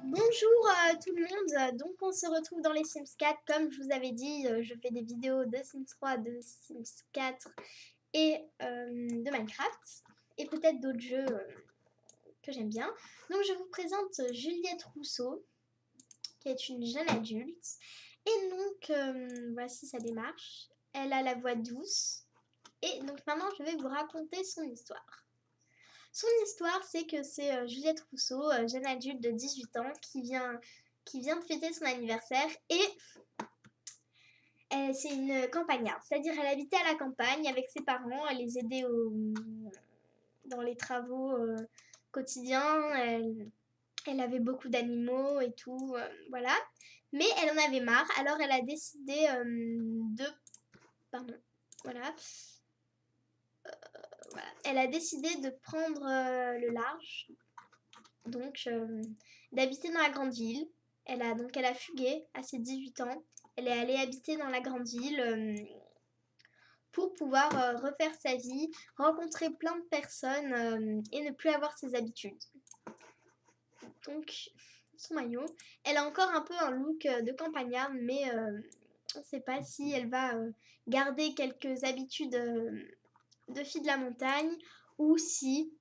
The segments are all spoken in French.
Bonjour tout le monde, donc on se retrouve dans les Sims 4, comme je vous avais dit, je fais des vidéos de Sims 3, de Sims 4 et de Minecraft, et peut-être d'autres jeux que j'aime bien. Donc je vous présente Juliette Rousseau, qui est une jeune adulte, et donc voici sa démarche. Elle a la voix douce, et donc maintenant je vais vous raconter son histoire. Son histoire, c'est que c'est Juliette Rousseau, jeune adulte de 18 ans, qui vient de fêter son anniversaire et c'est une campagnarde. C'est-à-dire elle habitait à la campagne avec ses parents, elle les aidait dans les travaux quotidiens, elle avait beaucoup d'animaux et tout, voilà. Mais elle en avait marre, alors elle a décidé de... Pardon, voilà. Voilà. Elle a décidé de prendre le large, donc d'habiter dans la grande ville. Elle a fugué à ses 18 ans. Elle est allée habiter dans la grande ville pour pouvoir refaire sa vie, rencontrer plein de personnes et ne plus avoir ses habitudes. Donc, son maillot. Elle a encore un peu un look de campagnarde, mais on ne sait pas si elle va garder quelques habitudes de fille de la montagne ou si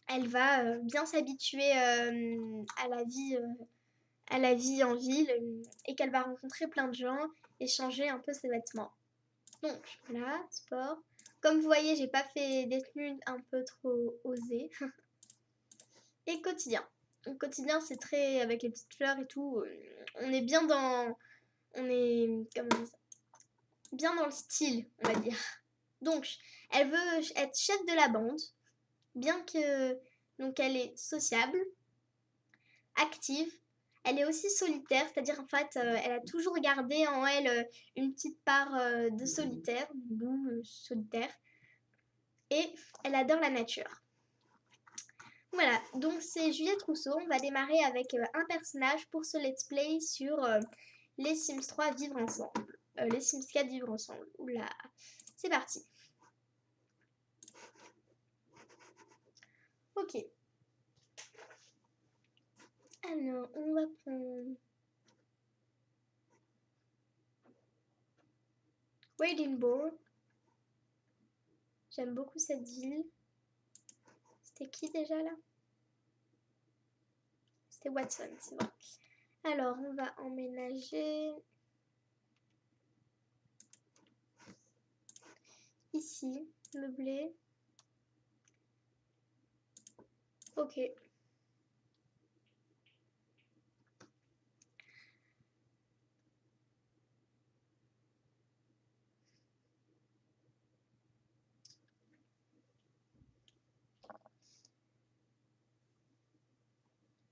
elle va bien s'habituer à la vie en ville et qu'elle va rencontrer plein de gens et changer un peu ses vêtements. Donc voilà, sport. Comme vous voyez, j'ai pas fait des tenues un peu trop osées. Et quotidien. Le quotidien, c'est très avec les petites fleurs et tout. On est bien dans, on est comment on dit ça, bien dans le style, on va dire. Donc, elle veut être chef de la bande, bien que donc elle est sociable, active. Elle est aussi solitaire, c'est-à-dire en fait, elle a toujours gardé en elle une petite part de solitaire, solitaire, et elle adore la nature. Voilà, donc c'est Juliette Rousseau. On va démarrer avec un personnage pour ce let's play sur les Sims 3 vivre ensemble. Les Sims 4 vivre ensemble. Oula, c'est parti. Ok. Alors, on va prendre Edinburgh. J'aime beaucoup cette ville. C'était qui déjà là? C'était Watson, c'est vrai. Alors, on va emménager ici, meublé. Ok.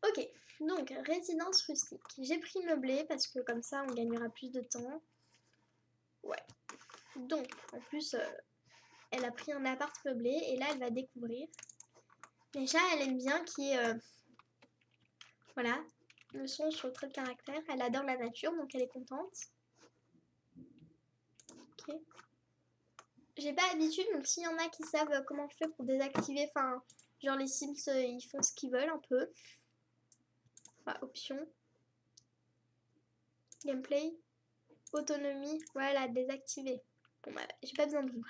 Ok, donc résidence rustique. J'ai pris meublé parce que comme ça on gagnera plus de temps. Ouais. Donc, en plus, elle a pris un appart meublé et là elle va découvrir. Déjà, elle aime bien qui est. Voilà, le son sur le trait de caractère. Elle adore la nature donc elle est contente. Ok. J'ai pas l'habitude donc s'il y en a qui savent comment je fais pour désactiver, enfin, genre les Sims ils font ce qu'ils veulent un peu. Enfin, option. Gameplay. Autonomie. Voilà, désactiver. Bon bah, j'ai pas besoin de vous.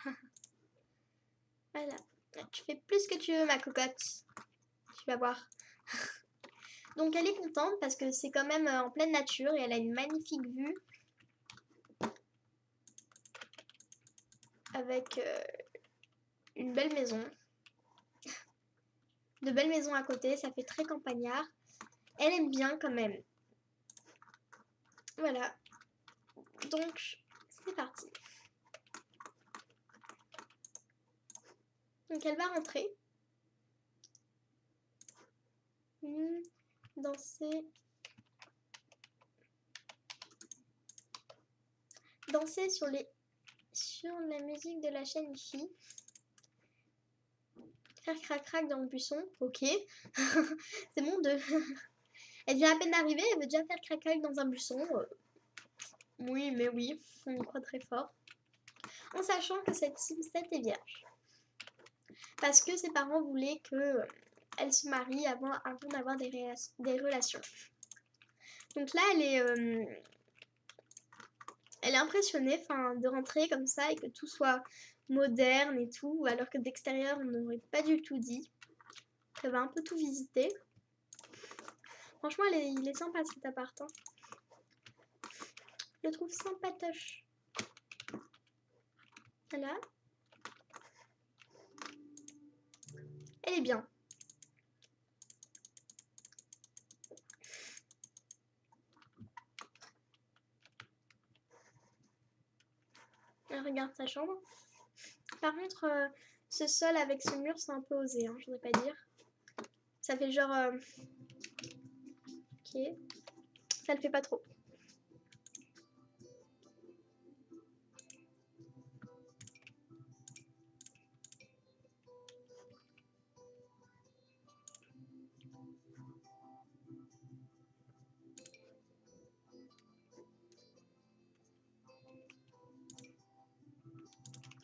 Voilà. Tu fais plus que tu veux, ma cocotte. Tu vas voir. Donc elle est contente parce que c'est quand même en pleine nature et elle a une magnifique vue avec une belle maison. De belles maisons à côté, ça fait très campagnard. Elle aime bien quand même. Voilà. Donc, c'est parti. Donc elle va rentrer. Danser. Danser sur la musique de la chaîne IFI. Faire crac-crac dans le buisson. Ok. C'est bon de... Elle vient à peine d'arriver, elle veut déjà faire crac-crac dans un buisson. Oui, mais oui, on y croit très fort. En sachant que cette Sim7 est vierge. Parce que ses parents voulaient qu'elle se marie avant d'avoir des relations. Donc là, elle est impressionnée de rentrer comme ça et que tout soit moderne et tout, alors que d'extérieur, on n'aurait pas du tout dit. Elle va un peu tout visiter. Franchement, il est sympa cet appart. Hein. Je le trouve sympatoche. Voilà. Elle est bien. Elle regarde sa chambre. Par contre, ce sol avec ce mur, c'est un peu osé, hein, je voudrais pas dire. Ça fait genre... Ok. Ça le fait pas trop.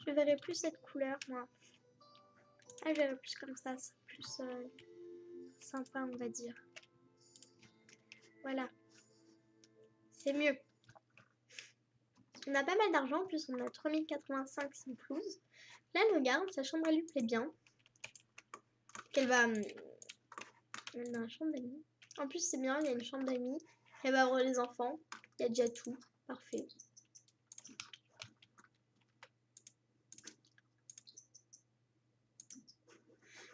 Je verrais plus cette couleur, moi. Ah, je verrais plus comme ça, c'est plus sympa, on va dire. Voilà. C'est mieux. On a pas mal d'argent, en plus on a 3085 simplouz. Là, elle regarde, sa chambre, elle lui plaît bien. Elle va... Elle a une chambre d'amis. En plus, c'est bien, il y a une chambre d'amis. Elle va avoir les enfants. Il y a déjà tout. Parfait.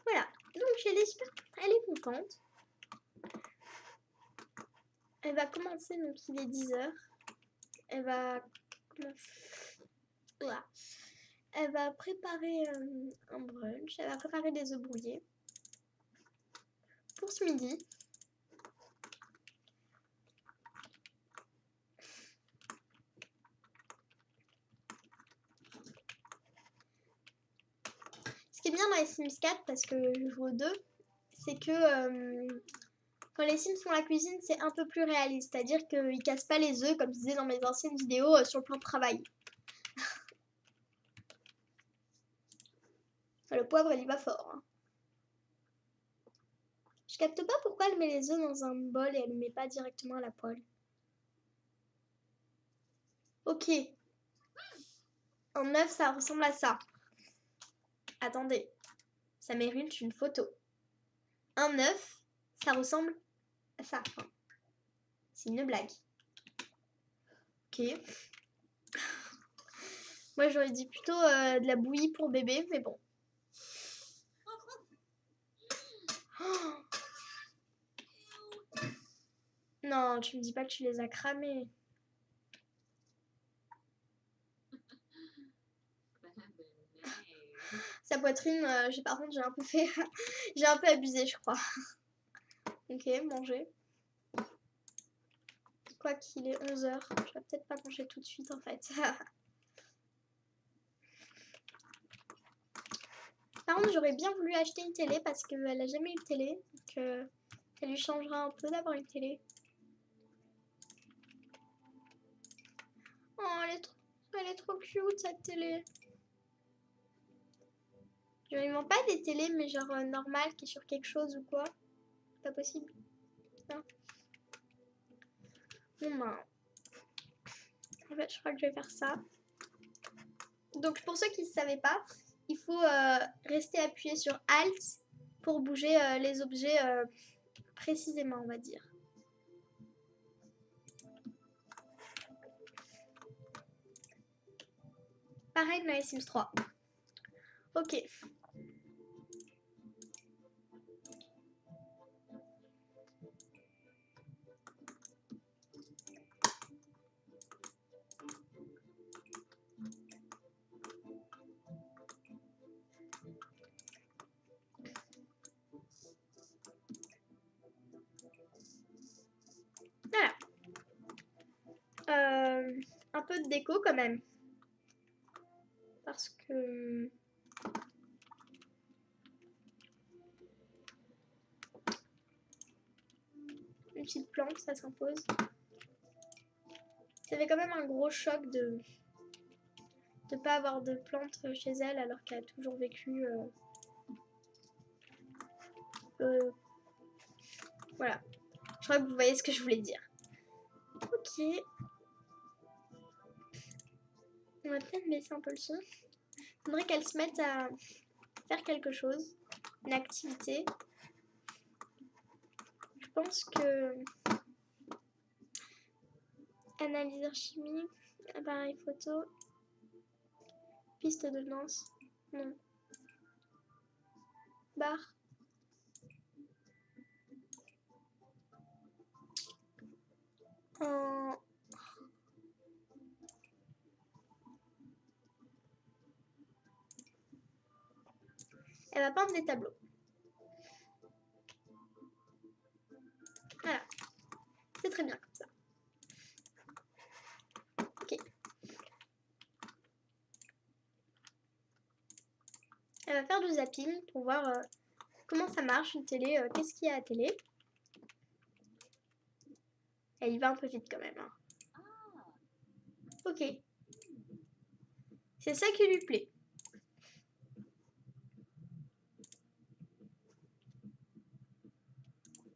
Voilà. Donc, elle est super... Elle est contente. Elle va commencer, donc il est 10h. Elle va... Voilà. Elle va préparer un brunch. Elle va préparer des œufs brouillés. Pour ce midi. Ce qui est bien dans les Sims 4, parce que je joue aux deux, c'est que quand les Sims font la cuisine, c'est un peu plus réaliste. C'est-à-dire qu'ils cassent pas les œufs, comme je disais dans mes anciennes vidéos, sur le plan de travail. Le poivre, il y va fort. Hein. Je capte pas pourquoi elle met les œufs dans un bol et elle ne met pas directement à la poêle. Ok. Un œuf, ça ressemble à ça. Attendez. Ça mérite une photo. Un œuf, ça ressemble à ça. C'est une blague. Ok. Moi, j'aurais dit plutôt de la bouillie pour bébé, mais bon. Oh non, tu me dis pas que tu les as cramés. Sa poitrine, par contre, j'ai un peu fait... j'ai un peu abusé, je crois. Ok, manger. Quoi qu'il est 11h, je vais peut-être pas manger tout de suite, en fait. Par contre, j'aurais bien voulu acheter une télé parce qu'elle a jamais eu de télé. Donc, ça lui changera un peu d'avoir une télé. Oh, elle est trop cute, cette télé. Je ne vends pas des télés, mais genre normales, qui est sur quelque chose ou quoi. Pas possible. Non. Bon, ben. En fait, je crois que je vais faire ça. Donc, pour ceux qui ne savaient pas, il faut rester appuyé sur Alt pour bouger les objets précisément, on va dire. Pareil dans les Sims 3. Ok. Voilà. Un peu de déco quand même. Parce que... Une petite plante, ça s'impose. Ça fait quand même un gros choc de pas avoir de plantes chez elle alors qu'elle a toujours vécu... voilà. Je crois que vous voyez ce que je voulais dire. Ok. On va peut-être baisser un peu le son. Il faudrait qu'elle se mette à faire quelque chose, une activité. Je pense que analyseur chimique, appareil photo, piste de danse, non. Bar. Elle va peindre des tableaux. Voilà. C'est très bien comme ça. Ok. Elle va faire du zapping pour voir comment ça marche une télé, qu'est-ce qu'il y a à la télé. Elle y va un peu vite quand même. Hein. Ok. C'est ça qui lui plaît.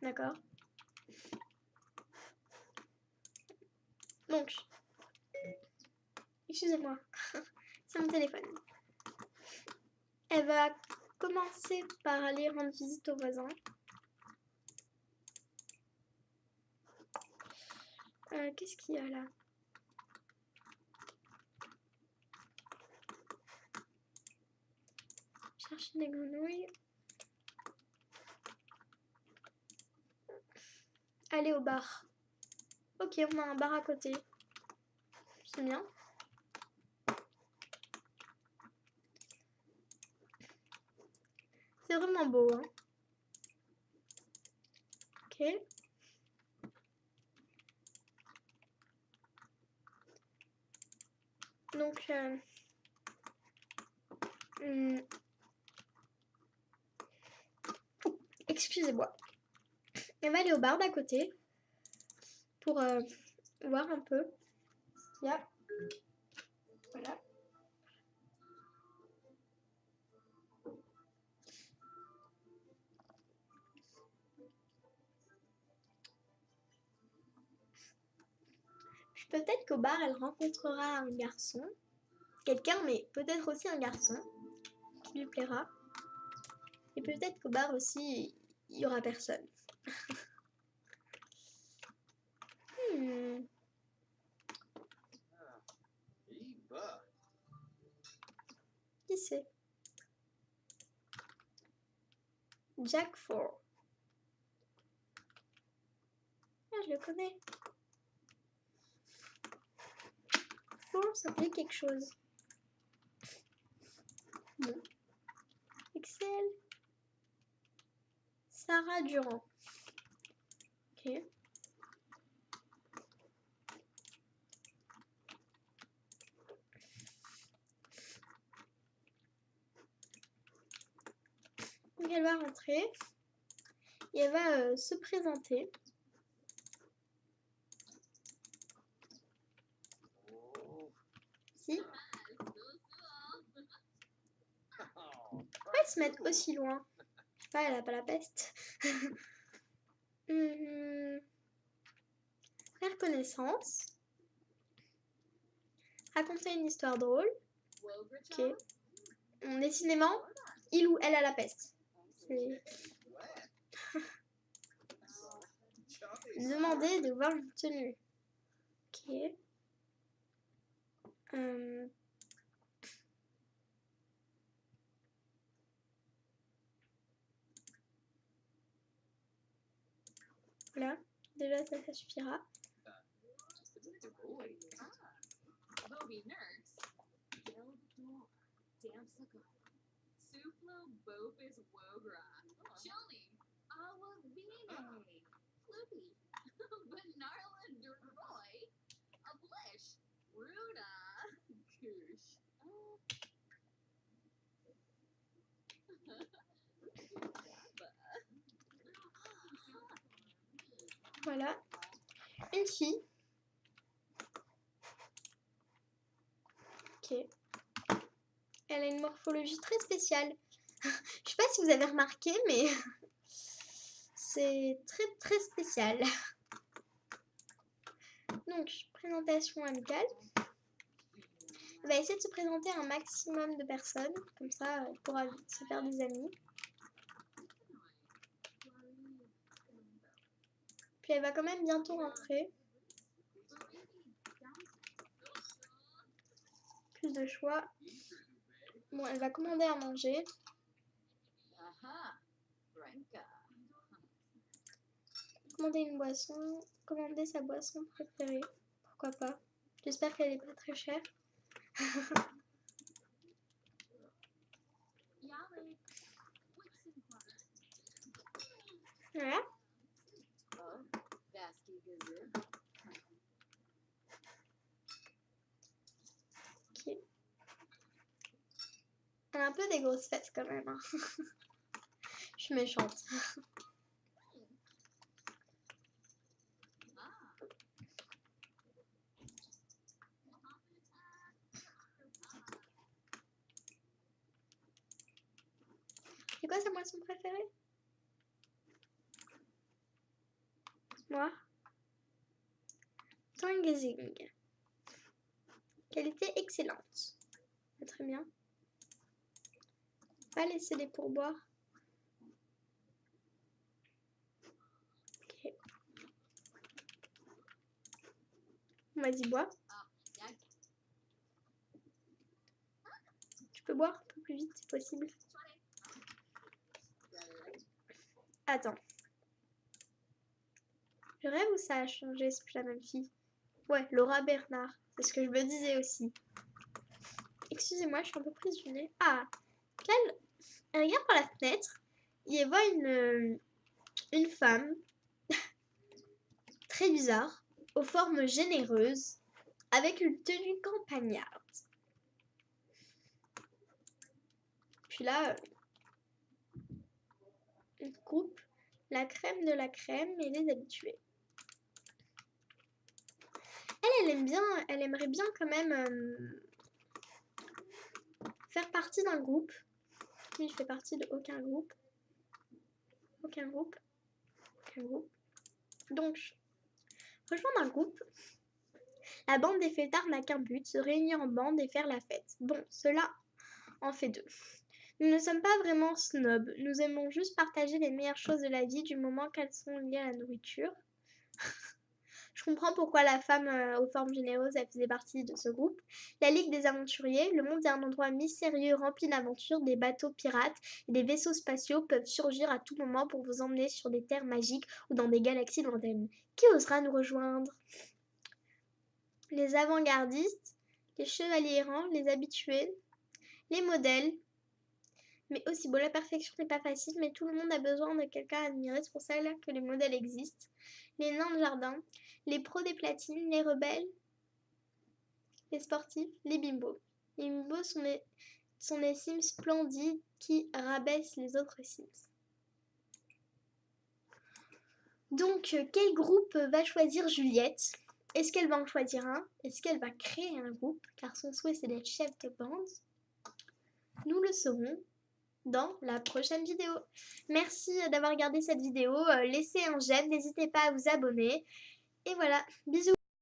D'accord. Donc, excusez-moi, c'est mon téléphone. Elle va commencer par aller rendre visite aux voisins. Qu'est-ce qu'il y a là? Chercher des grenouilles. Aller au bar. Ok, on a un bar à côté. C'est bien. C'est vraiment beau, hein. Ok. Donc, excusez-moi. Elle va aller au bar d'à côté pour voir un peu ce qu'il y a. Voilà. Puis peut-être qu'au bar, elle rencontrera un garçon. Quelqu'un, mais peut-être aussi un garçon qui lui plaira. Et peut-être qu'au bar aussi, il y aura personne. Qui c'est? Jack Four. Ah, je le connais. Four, ça fait quelque chose. Bon. Excel. Sarah Durand. Ok. Donc elle va rentrer et elle va se présenter. Si. Pourquoi ils se mettent aussi loin? Je sais pas, elle a pas la peste. Faire connaissance. Raconter une histoire drôle. Ok. Décidément, il ou elle a la peste. Demander de voir une tenue. Ok. Voilà. Déjà, ça suffira. Voilà. Une fille. Ok. Elle a une morphologie très spéciale. Je sais pas si vous avez remarqué, mais c'est très très spécial. Donc, présentation amicale. Elle va essayer de se présenter à un maximum de personnes. Comme ça, elle pourra se faire des amis. Puis elle va quand même bientôt rentrer. Plus de choix. Bon, elle va commander à manger. Commander une boisson. Commander sa boisson préférée. Pourquoi pas. J'espère qu'elle est pas très chère. Voilà. Ok. Elle a un peu des grosses fesses quand même. Hein. Je suis méchante. C'est quoi sa boisson préférée? Moi, Tangazing. Qualité excellente. Très bien. Pas laisser des pourboires. Ok. Vas-y, bois. Tu peux boire un peu plus vite si possible. Attends. Je rêve ou ça a changé, c'est plus la même fille? Ouais, Laura Bernard. C'est ce que je me disais aussi. Excusez-moi, je suis un peu prise du nez. Ah, elle regarde par la fenêtre. Il voit une femme très bizarre, aux formes généreuses, avec une tenue campagnarde. Puis là, une coupe, la crème de la crème et les habitués. Elle aimerait bien quand même faire partie d'un groupe. Lui, je fais partie de aucun groupe. Aucun groupe. Aucun groupe. Donc, rejoindre un groupe. La bande des fêtards n'a qu'un but, se réunir en bande et faire la fête. Bon, cela en fait deux. Nous ne sommes pas vraiment snobs. Nous aimons juste partager les meilleures choses de la vie du moment qu'elles sont liées à la nourriture. Je comprends pourquoi la femme aux formes généreuses elle faisait partie de ce groupe. La Ligue des Aventuriers, le monde est un endroit mystérieux rempli d'aventures, des bateaux pirates et des vaisseaux spatiaux peuvent surgir à tout moment pour vous emmener sur des terres magiques ou dans des galaxies lointaines. Qui osera nous rejoindre? Les avant-gardistes, les chevaliers errants, les habitués, les modèles. Mais aussi, bon, la perfection n'est pas facile, mais tout le monde a besoin de quelqu'un à admirer, c'est pour ça là que les modèles existent. Les nains de jardin, les pros des platines, les rebelles, les sportifs, les bimbos. Les bimbos sont des Sims splendides qui rabaissent les autres Sims. Donc, quel groupe va choisir Juliette? Est-ce qu'elle va en choisir un? Est-ce qu'elle va créer un groupe? Car son souhait, c'est d'être chef de bande. Nous le saurons dans la prochaine vidéo. Merci d'avoir regardé cette vidéo. Laissez un j'aime, n'hésitez pas à vous abonner. Et voilà, bisous!